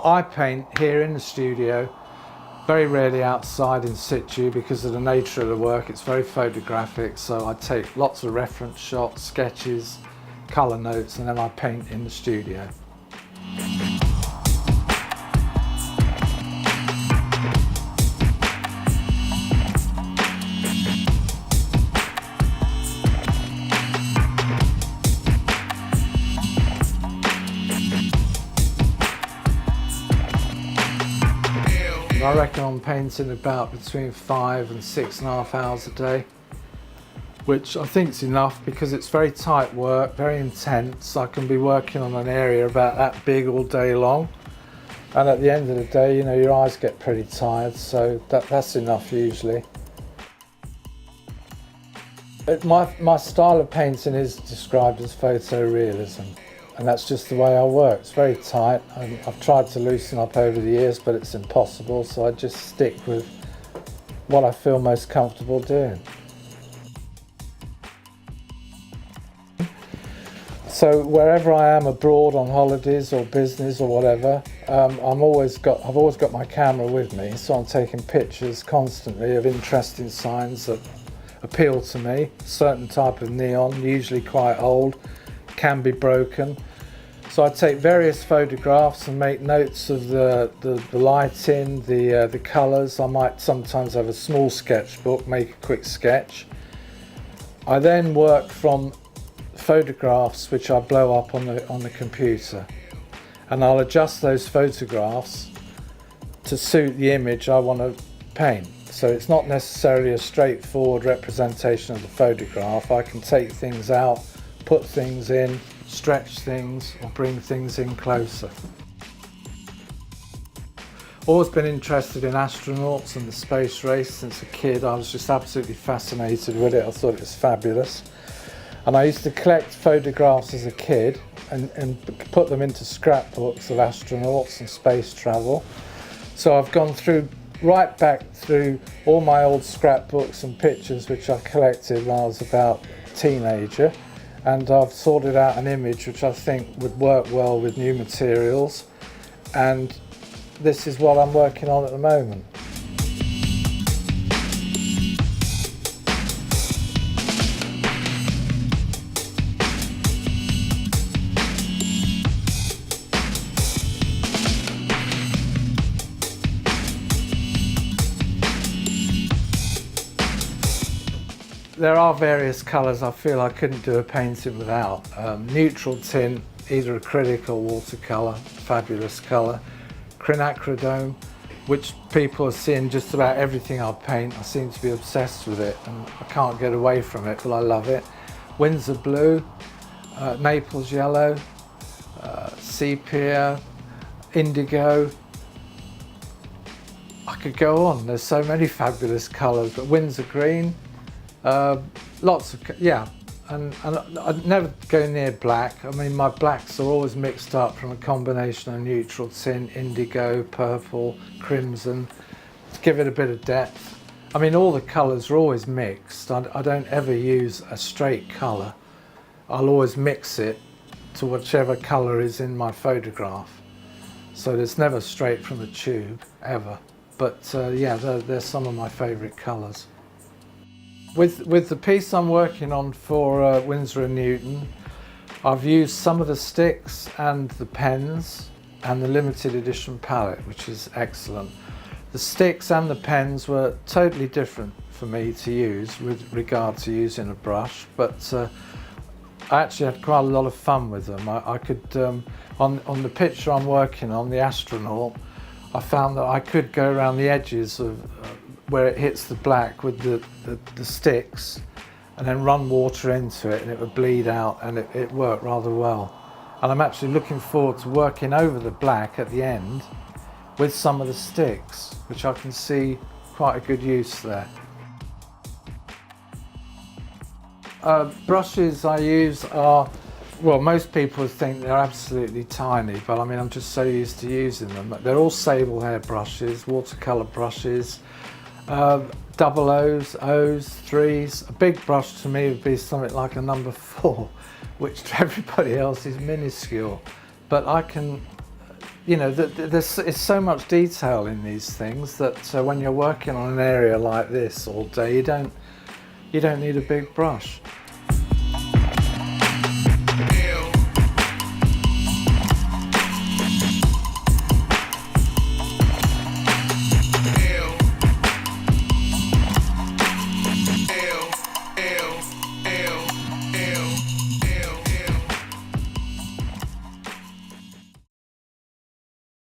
I paint here in the studio, very rarely outside in situ because of the nature of the work. It's very photographic, so I take lots of reference shots, sketches, colour notes, and then I paint in the studio. I reckon I'm painting about between 5 and 6.5 hours a day, which I think is enough because it's very tight work, very intense. I can be working on an area about that big all day long, and at the end of the day, you know, your eyes get pretty tired, so that's enough usually. My style of painting is described as photorealism. And that's just the way I work. It's very tight. I've tried to loosen up over the years, but it's impossible, so I just stick with what I feel most comfortable doing. So wherever I am abroad on holidays or business or whatever, I've always got my camera with me, so I'm taking pictures constantly of interesting signs that appeal to me. A certain type of neon, usually quite old, can be broken. So I take various photographs and make notes of the lighting, the colours. I might sometimes have a small sketchbook, make a quick sketch. I then work from photographs which I blow up on the computer, and I'll adjust those photographs to suit the image I want to paint. So it's not necessarily a straightforward representation of the photograph. I can take things out, put things in, stretch things, or bring things in closer. Always been interested in astronauts and the space race since a kid. I was just absolutely fascinated with it. I thought it was fabulous. And I used to collect photographs as a kid and put them into scrapbooks of astronauts and space travel. So I've gone right back through all my old scrapbooks and pictures which I collected when I was about a teenager. And I've sorted out an image which I think would work well with new materials, and this is what I'm working on at the moment. There are various colours I feel I couldn't do a painting without. Neutral tint, either acrylic or watercolour, fabulous colour. Quinacridone, which people are seeing just about everything I paint. I seem to be obsessed with it and I can't get away from it, but I love it. Winsor blue, Naples yellow, sepia, indigo. I could go on, there's so many fabulous colours, but Winsor green, lots of, yeah, and I'd never go near black. I mean, my blacks are always mixed up from a combination of neutral tint, indigo, purple, crimson, to give it a bit of depth. I mean, all the colours are always mixed. I don't ever use a straight colour. I'll always mix it to whichever colour is in my photograph. So there's never straight from a tube, ever. But yeah, they're some of my favourite colours. With the piece I'm working on for Winsor & Newton, I've used some of the sticks and the pens and the limited edition palette, which is excellent. The sticks and the pens were totally different for me to use with regard to using a brush, but I actually had quite a lot of fun with them. I could, on the picture I'm working on, the astronaut, I found that I could go around the edges of where it hits the black with the sticks and then run water into it and it would bleed out, and it worked rather well. And I'm actually looking forward to working over the black at the end with some of the sticks, which I can see quite a good use there. Brushes I use are, well, most people think they're absolutely tiny, but I mean, I'm just so used to using them. They're all sable hair brushes, watercolour brushes, double O's, O's, threes. A big brush to me would be something like a number 4, which to everybody else is minuscule. But I can you know, there's so much detail in these things that when you're working on an area like this all day, you don't need a big brush.